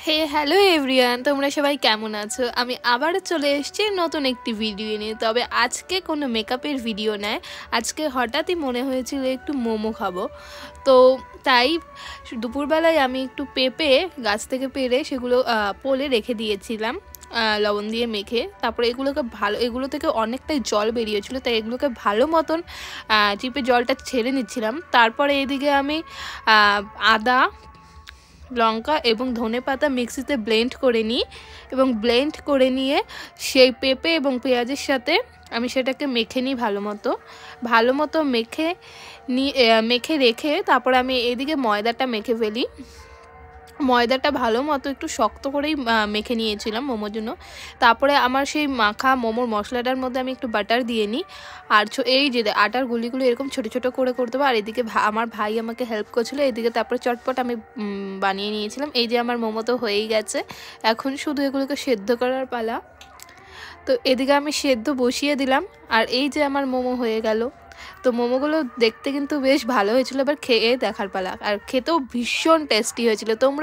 হে hello everyone, তোমরা সবাই কেমন আছো? আমি আবার চলে এসেছি নতুন একটি ভিডিও নিয়ে। তবে আজকে কোনো মেকআপের ভিডিও নয়, আজকে হঠাৎই মনে হয়েছিল একটু মোমো খাবো। তো তাই দুপুরবেলায় আমি একটু পেঁপে গাছ থেকে পেড়ে সেগুলো পোলে রেখে দিয়েছিলাম লবণ দিয়ে মেখে। তারপরে এগুলো থেকে অনেকটাই জল বেরিয়েছিল, তাই এগুলোকে ভালো মতন চিপে জলটা ছেড়ে নিচ্ছিলাম। তারপরে এদিকে আমি আদা, লঙ্কা এবং ধনেপাতা মিক্সিতে ব্লেন্ড করে নিই এবং ব্লেন্ড করে নিয়ে সেই পেঁপে এবং পেঁয়াজের সাথে আমি সেটাকে মেখে নিই ভালো মতো মেখে রেখে তারপর আমি এদিকে ময়দাটা মেখে ফেলি। ময়দাটা ভালো মতো একটু শক্ত করেই মেখে নিয়েছিলাম মোমোর জন্য। তারপরে আমার সেই মাখা মোমোর মশলাটার মধ্যে আমি একটু বাটার দিয়ে নিই। আর এই যে আটার গুলিগুলো এরকম ছোটো ছোটো করে করতে হবে। আর এদিকে আমার ভাই আমাকে হেল্প করছিলো। এদিকে তারপরে চটপট আমি বানিয়ে নিয়েছিলাম। এই যে আমার মোমো তো হয়েই গেছে, এখন শুধু এগুলোকে সেদ্ধ করার পালা। তো এদিকে আমি সেদ্ধ বসিয়ে দিলাম, আর এই যে আমার মোমো হয়ে গেল। তো মোমোগুলো দেখতে কিন্তু বেশ ভালো হয়েছিল, এবার খেয়ে দেখার পালা। আর খেতেও ভীষণ টেস্টি হয়েছিল। তোমরা